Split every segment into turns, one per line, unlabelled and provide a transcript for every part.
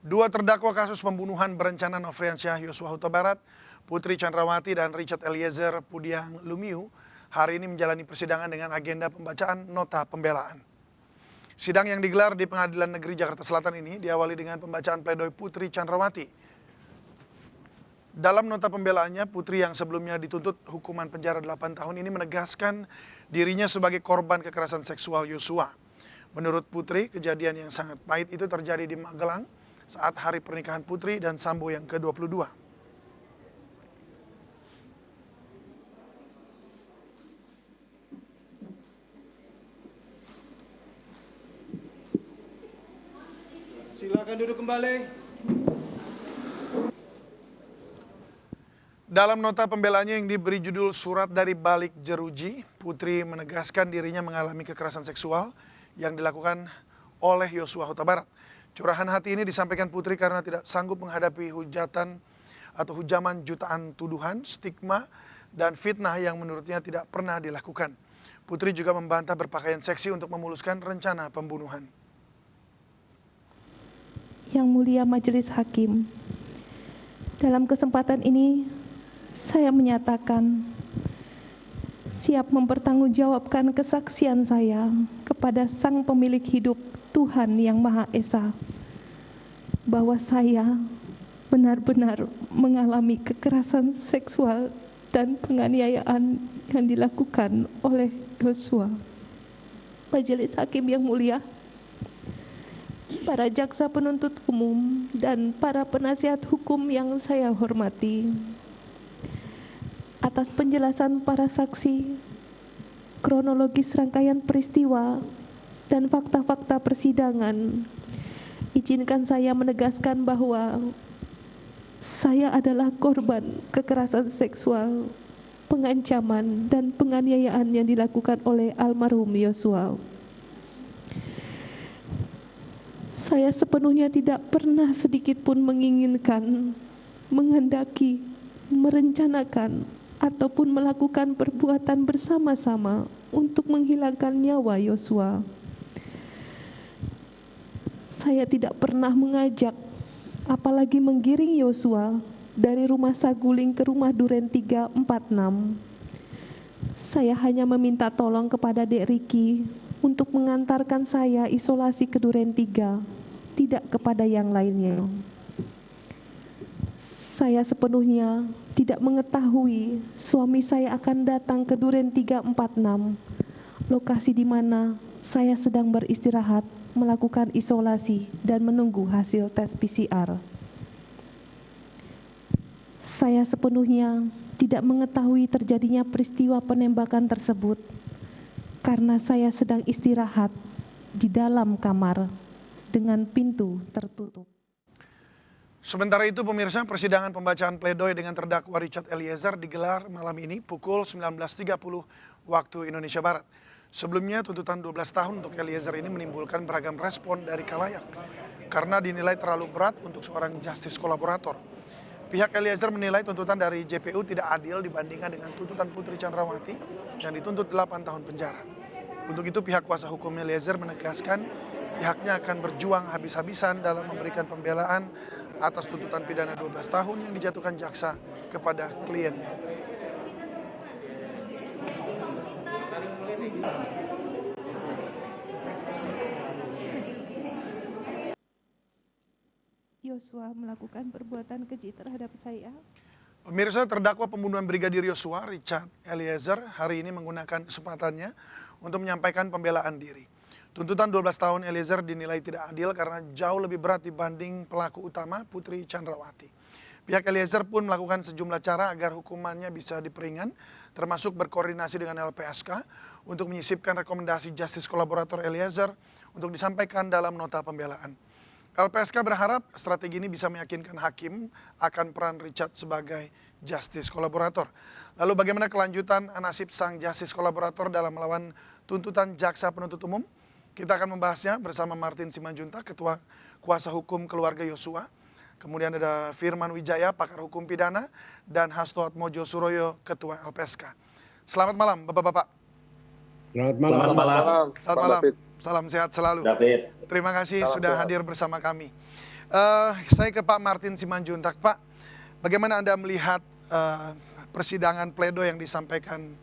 Dua terdakwa kasus pembunuhan berencana Nofriansyah Yosua Huta Barat, Putri Chandrawati dan Richard Eliezer Pudiang Lumiu hari ini menjalani persidangan dengan agenda pembacaan nota pembelaan. Sidang yang digelar di Pengadilan Negeri Jakarta Selatan ini diawali dengan pembacaan pledoi Putri Chandrawati. Dalam nota pembelaannya, Putri yang sebelumnya dituntut hukuman penjara 8 tahun ini menegaskan dirinya sebagai korban kekerasan seksual Yosua. Menurut Putri, kejadian yang sangat pahit itu terjadi di Magelang saat hari pernikahan Putri dan Sambo yang ke-22.
Silakan duduk kembali.
Dalam nota pembelaannya yang diberi judul Surat dari Balik Jeruji, Putri menegaskan dirinya mengalami kekerasan seksual yang dilakukan oleh Yosua Huta Barat. Curahan hati ini disampaikan Putri karena tidak sanggup menghadapi hujatan atau hujaman jutaan tuduhan, stigma, dan fitnah yang menurutnya tidak pernah dilakukan. Putri juga membantah berpakaian seksi untuk memuluskan rencana pembunuhan.
Yang mulia Majelis Hakim, dalam kesempatan ini saya menyatakan siap mempertanggungjawabkan kesaksian saya kepada Sang Pemilik Hidup Tuhan Yang Maha Esa bahwa saya benar-benar mengalami kekerasan seksual dan penganiayaan yang dilakukan oleh Yosua. Majelis Hakim yang mulia, para jaksa penuntut umum dan para penasihat hukum yang saya hormati, atas penjelasan para saksi, kronologis rangkaian peristiwa, dan fakta-fakta persidangan, izinkan saya menegaskan bahwa saya adalah korban kekerasan seksual, pengancaman, dan penganiayaan yang dilakukan oleh almarhum Yosua. Saya sepenuhnya tidak pernah sedikit pun menginginkan, menghendaki, merencanakan, ataupun melakukan perbuatan bersama-sama untuk menghilangkan nyawa Yosua. Saya tidak pernah mengajak, apalagi menggiring Yosua dari rumah Saguling ke rumah Duren 346. Saya hanya meminta tolong kepada Dek Riki untuk mengantarkan saya isolasi ke Duren 3, tidak kepada yang lainnya. Saya sepenuhnya tidak mengetahui suami saya akan datang ke Duren 346, lokasi di mana saya sedang beristirahat, melakukan isolasi dan menunggu hasil tes PCR. Saya sepenuhnya tidak mengetahui terjadinya peristiwa penembakan tersebut karena saya sedang istirahat di dalam kamar dengan pintu tertutup.
Sementara itu, pemirsa, persidangan pembacaan pledoi dengan terdakwa Richard Eliezer digelar malam ini pukul 19.30 waktu Indonesia Barat. Sebelumnya, tuntutan 12 tahun untuk Eliezer ini menimbulkan beragam respon dari khalayak karena dinilai terlalu berat untuk seorang justice kolaborator. Pihak Eliezer menilai tuntutan dari JPU tidak adil dibandingkan dengan tuntutan Putri Chandrawati yang dituntut 8 tahun penjara. Untuk itu, pihak kuasa hukum Eliezer menegaskan pihaknya akan berjuang habis-habisan dalam memberikan pembelaan atas tuntutan pidana 12 tahun yang dijatuhkan jaksa kepada kliennya.
Yosua melakukan perbuatan keji terhadap saya.
Pemirsa, terdakwa pembunuhan Brigadir Yosua, Richard Eliezer, hari ini menggunakan kesempatannya untuk menyampaikan pembelaan diri. Tuntutan 12 tahun Eliezer dinilai tidak adil karena jauh lebih berat dibanding pelaku utama Putri Chandrawati. Pihak Eliezer pun melakukan sejumlah cara agar hukumannya bisa diperingan, termasuk berkoordinasi dengan LPSK untuk menyisipkan rekomendasi justice kolaborator Eliezer untuk disampaikan dalam nota pembelaan. LPSK berharap strategi ini bisa meyakinkan hakim akan peran Richard sebagai justice kolaborator. Lalu bagaimana kelanjutan nasib sang justice kolaborator dalam melawan tuntutan jaksa penuntut umum? Kita akan membahasnya bersama Martin Simanjuntak, Ketua Kuasa Hukum Keluarga Yosua. Kemudian ada Firman Wijaya, Pakar Hukum Pidana, dan Hasto Atmojo Suroyo, Ketua LPSK. Selamat malam, Bapak-Bapak.
Selamat malam.
Selamat malam.
Selamat malam. Salam sehat selalu.
David.
Terima kasih
Salam
sudah
sehat.
hadir bersama kami. Saya ke Pak Martin Simanjuntak. Pak, bagaimana Anda melihat persidangan pledoi yang disampaikan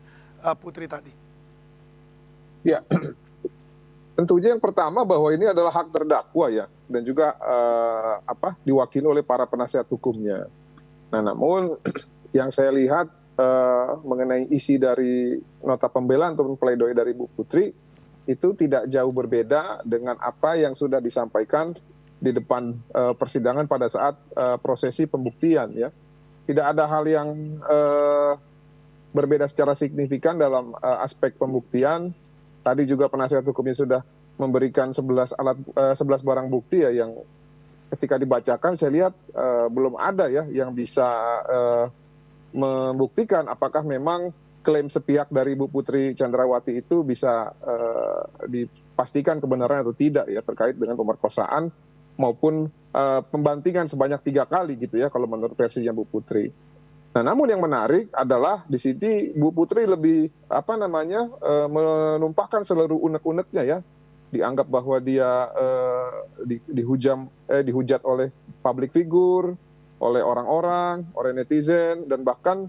Putri tadi?
Ya, tentunya yang pertama bahwa ini adalah hak terdakwa ya, dan juga diwakili oleh para penasihat hukumnya. Nah, namun yang saya lihat mengenai isi dari nota pembelaan ataupun pledoi dari Bu Putri itu tidak jauh berbeda dengan apa yang sudah disampaikan di depan persidangan pada saat prosesi pembuktian ya. Tidak ada hal yang berbeda secara signifikan dalam aspek pembuktian. Tadi juga penasihat hukumnya sudah memberikan 11 barang bukti ya, yang ketika dibacakan saya lihat belum ada ya yang bisa membuktikan apakah memang klaim sepihak dari Bu Putri Chandrawati itu bisa dipastikan kebenarannya atau tidak ya, terkait dengan pemerkosaan maupun pembantingan sebanyak 3 kali gitu ya kalau menurut versinya Bu Putri. Nah, namun yang menarik adalah di sini Bu Putri lebih menumpahkan seluruh unek-uneknya ya, dianggap bahwa dia dihujat oleh public figure, oleh orang-orang, oleh netizen, dan bahkan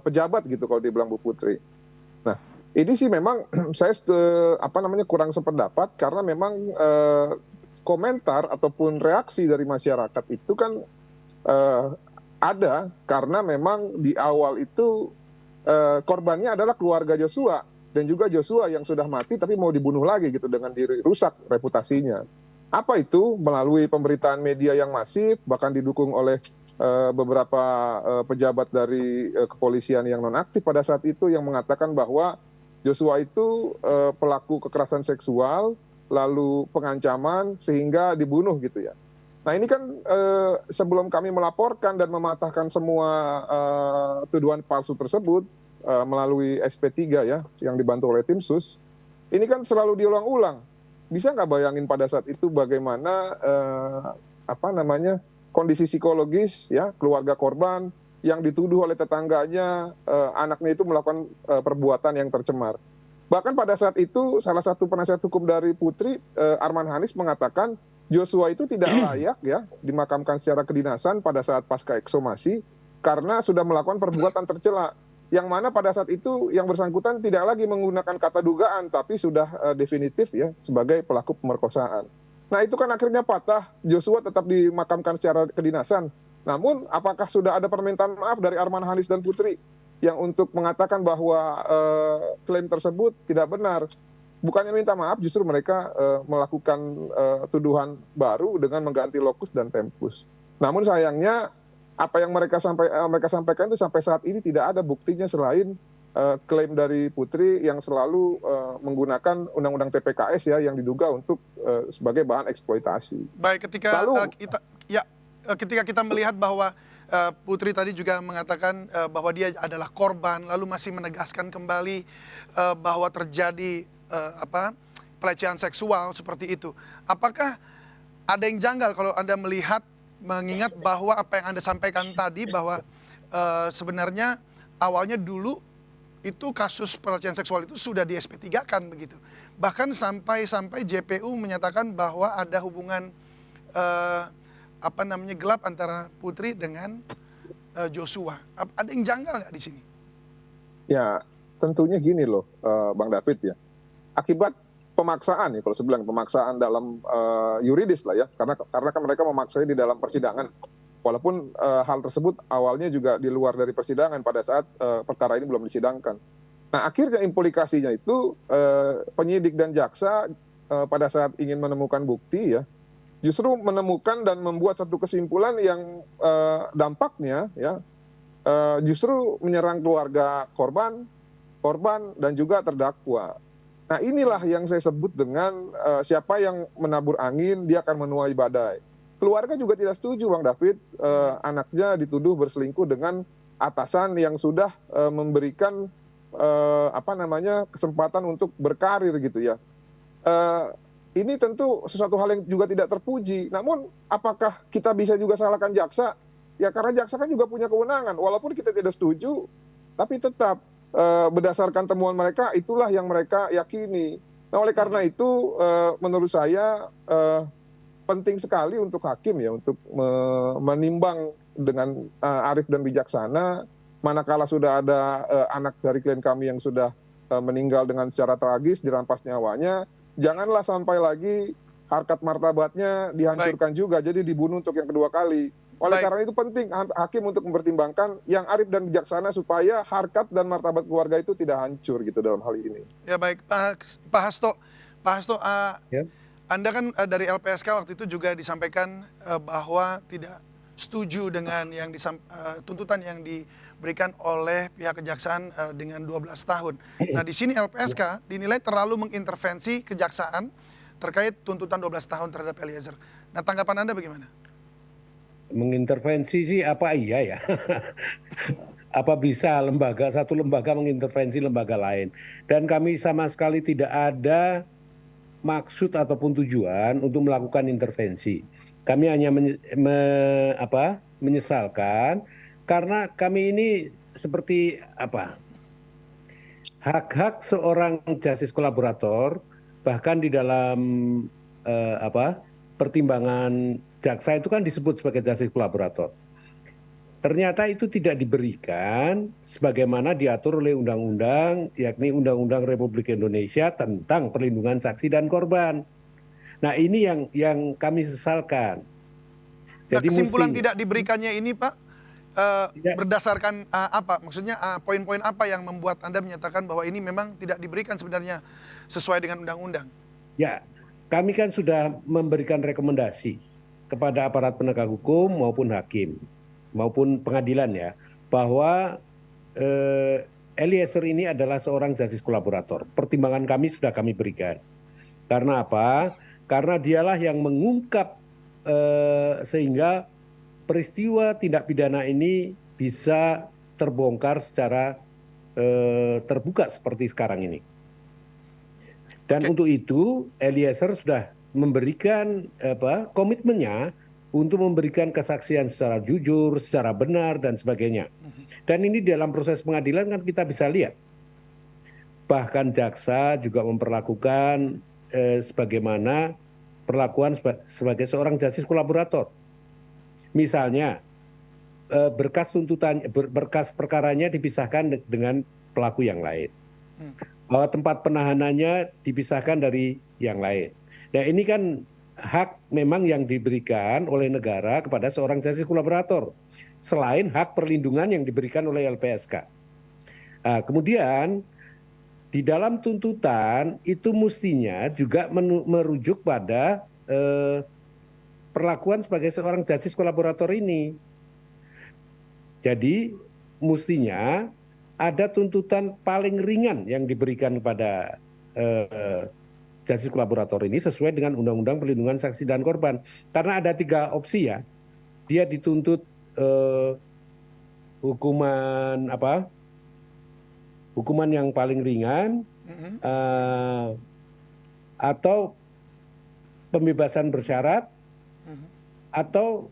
pejabat gitu kalau dibilang Bu Putri. Nah, ini sih memang saya kurang sependapat karena memang komentar ataupun reaksi dari masyarakat itu kan ada karena memang di awal itu korbannya adalah keluarga Joshua dan juga Joshua yang sudah mati tapi mau dibunuh lagi gitu dengan diri rusak reputasinya. Apa itu? Melalui pemberitaan media yang masif, bahkan didukung oleh beberapa pejabat dari kepolisian yang nonaktif pada saat itu yang mengatakan bahwa Joshua itu pelaku kekerasan seksual, lalu pengancaman sehingga dibunuh gitu ya. Nah, ini kan sebelum kami melaporkan dan mematahkan semua tuduhan palsu tersebut melalui SP3 ya, yang dibantu oleh tim sus, ini kan selalu diulang-ulang. Bisa nggak bayangin pada saat itu bagaimana kondisi psikologis ya keluarga korban yang dituduh oleh tetangganya anaknya itu melakukan perbuatan yang tercemar. Bahkan pada saat itu salah satu penasihat hukum dari Putri, Arman Hanis, mengatakan Joshua itu tidak layak ya dimakamkan secara kedinasan pada saat pasca ekshumasi karena sudah melakukan perbuatan tercela, yang mana pada saat itu yang bersangkutan tidak lagi menggunakan kata dugaan tapi sudah definitif ya sebagai pelaku pemerkosaan. Nah, itu kan akhirnya patah, Joshua tetap dimakamkan secara kedinasan. Namun apakah sudah ada permintaan maaf dari Arman Hanis dan Putri yang untuk mengatakan bahwa klaim tersebut tidak benar? Bukannya minta maaf, justru mereka melakukan tuduhan baru dengan mengganti lokus dan tempus. Namun sayangnya apa yang mereka sampaikan itu sampai saat ini tidak ada buktinya selain klaim dari Putri yang selalu menggunakan undang-undang TPKS ya yang diduga untuk sebagai bahan eksploitasi.
Baik, ketika ketika kita melihat bahwa Putri tadi juga mengatakan bahwa dia adalah korban, lalu masih menegaskan kembali bahwa terjadi pelecehan seksual seperti itu. Apakah ada yang janggal kalau Anda melihat, mengingat bahwa apa yang Anda sampaikan tadi bahwa sebenarnya awalnya dulu itu kasus pelecehan seksual itu sudah di SP3-kan begitu. Bahkan sampai JPU menyatakan bahwa ada hubungan gelap antara Putri dengan Joshua. Ada yang janggal nggak di sini? Ya, tentunya gini loh, Bang David ya. Akibat pemaksaan ya, kalau saya bilang pemaksaan dalam yuridis lah ya, karena kan mereka memaksanya di dalam persidangan. Walaupun hal tersebut awalnya juga di luar dari persidangan pada saat perkara ini belum disidangkan. Nah, akhirnya implikasinya itu penyidik dan jaksa pada saat ingin menemukan bukti ya, justru menemukan dan membuat satu kesimpulan yang dampaknya ya justru menyerang keluarga korban dan juga terdakwa. Nah, inilah yang saya sebut dengan siapa yang menabur angin, dia akan menuai badai. Keluarga juga tidak setuju, Bang David, anaknya dituduh berselingkuh dengan atasan yang sudah memberikan kesempatan untuk berkarir gitu ya. Ini tentu sesuatu hal yang juga tidak terpuji. Namun, apakah kita bisa juga salahkan jaksa? Ya, karena jaksa kan juga punya kewenangan. Walaupun kita tidak setuju, tapi tetap berdasarkan temuan mereka, itulah yang mereka yakini. Nah, oleh karena itu, menurut saya
penting sekali untuk hakim ya untuk menimbang dengan arif dan bijaksana, manakala sudah ada anak dari klien kami yang sudah meninggal dengan secara tragis, dirampas nyawanya, janganlah sampai lagi harkat martabatnya dihancurkan juga, jadi dibunuh untuk yang kedua kali. Oleh karena itu penting hakim untuk mempertimbangkan yang arif dan bijaksana supaya harkat dan martabat keluarga itu tidak hancur gitu dalam hal ini.
Ya baik, Pak Hasto,
Ya.
Anda kan dari LPSK waktu itu juga disampaikan bahwa tidak setuju dengan yang tuntutan yang diberikan oleh pihak kejaksaan dengan 12 tahun. Nah di sini LPSK dinilai terlalu mengintervensi kejaksaan terkait tuntutan 12 tahun terhadap Eliezer. Nah tanggapan Anda bagaimana?
Mengintervensi sih apa iya ya? Apa bisa satu lembaga mengintervensi lembaga lain? Dan kami sama sekali tidak ada maksud ataupun tujuan untuk melakukan intervensi. Kami hanya menyesalkan karena kami ini seperti hak-hak seorang justice kolaborator, bahkan di dalam pertimbangan jaksa itu kan disebut sebagai justice kolaborator. Ternyata itu tidak diberikan sebagaimana diatur oleh undang-undang, yakni Undang-Undang Republik Indonesia tentang perlindungan saksi dan korban. Nah ini yang kami sesalkan.
Nah kesimpulan tidak diberikannya ini Pak, berdasarkan apa? Maksudnya poin-poin apa yang membuat Anda menyatakan bahwa ini memang tidak diberikan sebenarnya sesuai dengan undang-undang?
Ya, kami kan sudah memberikan rekomendasi kepada aparat penegak hukum maupun hakim maupun pengadilan ya, bahwa Eliezer ini adalah seorang justice kolaborator. Pertimbangan kami sudah kami berikan. Karena apa? Karena dialah yang mengungkap sehingga peristiwa tindak pidana ini bisa terbongkar secara terbuka seperti sekarang ini. Dan untuk itu Eliezer sudah memberikan komitmennya untuk memberikan kesaksian secara jujur, secara benar dan sebagainya. Dan ini dalam proses pengadilan kan kita bisa lihat. Bahkan jaksa juga memperlakukan sebagaimana perlakuan sebagai seorang justice kolaborator. Misalnya berkas perkaranya dipisahkan dengan pelaku yang lain. Bahwa tempat penahanannya dipisahkan dari yang lain. Nah ini kan hak memang yang diberikan oleh negara kepada seorang justice kolaborator, selain hak perlindungan yang diberikan oleh LPSK. Nah, kemudian di dalam tuntutan itu mestinya juga merujuk pada perlakuan sebagai seorang justice kolaborator ini. Jadi mestinya ada tuntutan paling ringan yang diberikan kepada justice kolaborator ini sesuai dengan Undang-Undang Perlindungan Saksi dan Korban. Karena ada 3 opsi ya. Dia dituntut hukuman yang paling ringan, atau pembebasan bersyarat, atau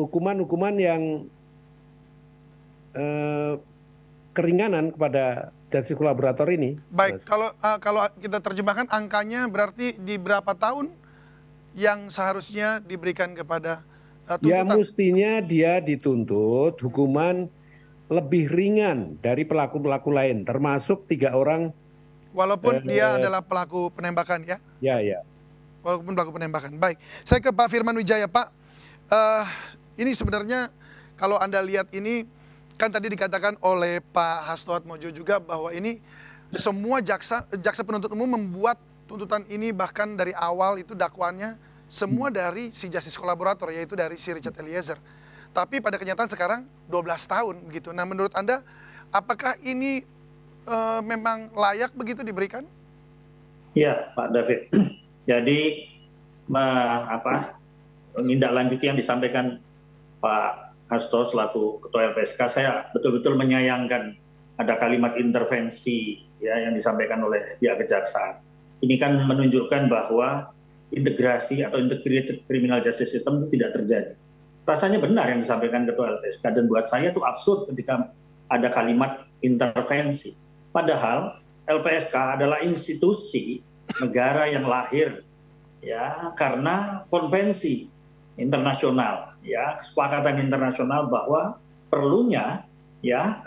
hukuman-hukuman yang keringanan kepada justice kolaborator ini.
Baik, kalau kita terjemahkan angkanya berarti di berapa tahun yang seharusnya diberikan kepada tuntutan?
Ya mestinya dia dituntut hukuman lebih ringan dari pelaku-pelaku lain, termasuk 3 orang.
Walaupun dia adalah pelaku penembakan ya?
Ya.
Walaupun pelaku penembakan. Baik, saya ke Pak Firman Wijaya. Pak, ini sebenarnya kalau Anda lihat ini, kan tadi dikatakan oleh Pak Hasto Atmojo juga bahwa ini semua jaksa penuntut umum membuat tuntutan ini, bahkan dari awal itu dakwaannya semua dari si justice kolaborator, yaitu dari si Richard Eliezer. Tapi pada kenyataan sekarang 12 tahun begitu. Nah menurut Anda apakah ini memang layak begitu diberikan?
Ya Pak David. Jadi menindaklanjuti yang disampaikan Pak Hasto selaku Ketua LPSK, saya betul-betul menyayangkan ada kalimat intervensi ya yang disampaikan oleh pihak kejaksaan. Ini kan menunjukkan bahwa integrasi atau integrated criminal justice system itu tidak terjadi. Rasanya benar yang disampaikan Ketua LPSK, dan buat saya itu absurd ketika ada kalimat intervensi. Padahal LPSK adalah institusi negara yang lahir ya karena konvensi internasional, ya kesepakatan internasional bahwa perlunya ya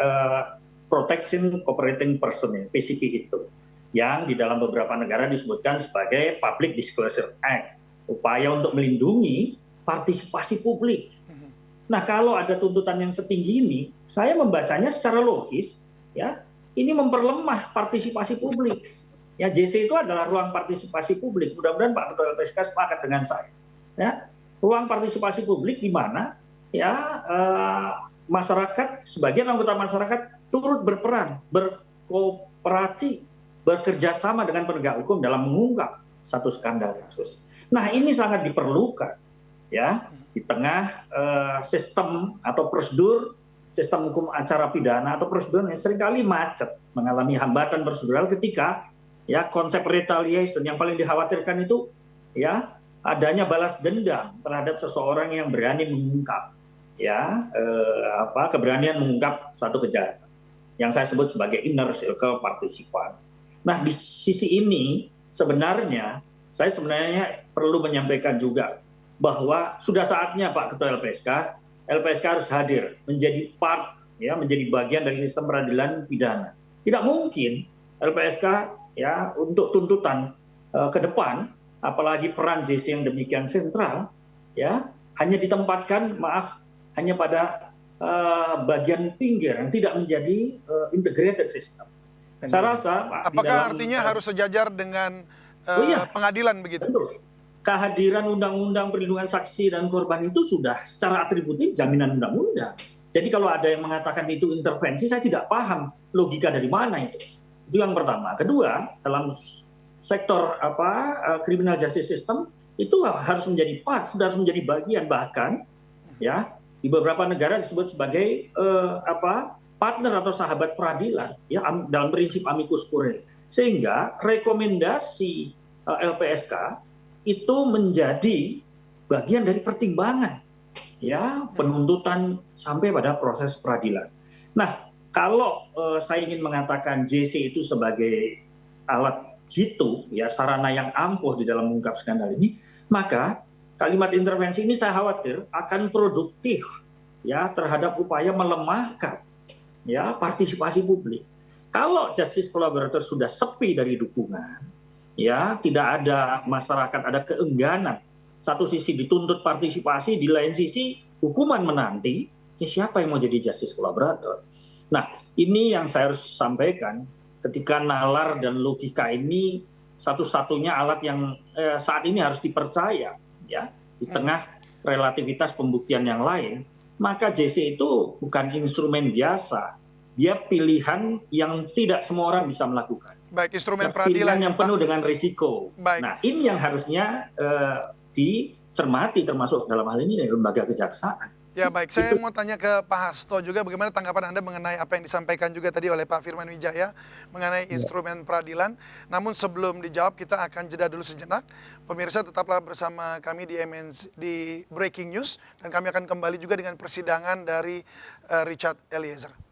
Protection Cooperating Person, PCP itu, yang di dalam beberapa negara disebutkan sebagai Public Disclosure Act, upaya untuk melindungi partisipasi publik. Nah, kalau ada tuntutan yang setinggi ini, saya membacanya secara logis, ya, ini memperlemah partisipasi publik. Ya, JC itu adalah ruang partisipasi publik. Mudah-mudahan Pak Ketua LPSK sepakat dengan saya. Ya, ruang partisipasi publik di mana ya masyarakat, sebagian anggota masyarakat turut berperan, berkooperasi, bekerja sama dengan penegak hukum dalam mengungkap satu skandal kasus. Nah, ini sangat diperlukan, ya, di tengah sistem atau prosedur sistem hukum acara pidana atau prosedur yang seringkali macet, mengalami hambatan prosedural ketika ya konsep retaliation yang paling dikhawatirkan itu ya adanya balas dendam terhadap seseorang yang berani mengungkap ya keberanian mengungkap satu kejahatan yang saya sebut sebagai inner circle participan. Nah, di sisi ini sebenarnya saya perlu menyampaikan juga bahwa sudah saatnya Pak Ketua LPSK harus hadir menjadi part, ya, menjadi bagian dari sistem peradilan pidana. Tidak mungkin LPSK ya untuk tuntutan ke depan, apalagi peran JC yang demikian sentral, ya hanya ditempatkan hanya pada bagian pinggir yang tidak menjadi integrated system. Saya rasa Pak,
apakah artinya harus sejajar dengan pengadilan begitu?
Betul. Kehadiran undang-undang perlindungan saksi dan korban itu sudah secara atributif jaminan undang-undang. Jadi kalau ada yang mengatakan itu intervensi, saya tidak paham logika dari mana itu. Itu yang pertama. Kedua, dalam sektor criminal justice system itu harus menjadi part, sudah harus menjadi bagian, bahkan ya di beberapa negara disebut sebagai partner atau sahabat peradilan, ya dalam prinsip amicus curiae. Sehingga rekomendasi LPSK itu menjadi bagian dari pertimbangan ya penuntutan sampai pada proses peradilan. Nah, kalau saya ingin mengatakan JC itu sebagai alat jitu ya sarana yang ampuh di dalam mengungkap skandal ini, maka kalimat intervensi ini saya khawatir akan produktif ya terhadap upaya melemahkan ya partisipasi publik. Kalau justice collaborator sudah sepi dari dukungan, ya tidak ada masyarakat, ada keengganan. Satu sisi dituntut partisipasi, di lain sisi hukuman menanti, ya siapa yang mau jadi justice collaborator? Nah, ini yang saya harus sampaikan ketika nalar dan logika ini satu-satunya alat yang saat ini harus dipercaya ya di tengah relativitas pembuktian yang lain, maka JC itu bukan instrumen biasa. Dia pilihan yang tidak semua orang bisa melakukan.
Baik, instrumen peradilan
yang penuh dengan risiko.
Baik.
Nah, ini yang harusnya dicermati termasuk dalam hal ini lembaga kejaksaan.
Ya baik, saya mau tanya ke Pak Hasto juga bagaimana tanggapan Anda mengenai apa yang disampaikan juga tadi oleh Pak Firman Wijaya mengenai instrumen peradilan. Namun sebelum dijawab kita akan jeda dulu sejenak. Pemirsa tetaplah bersama kami di Breaking News dan kami akan kembali juga dengan persidangan dari Richard Eliezer.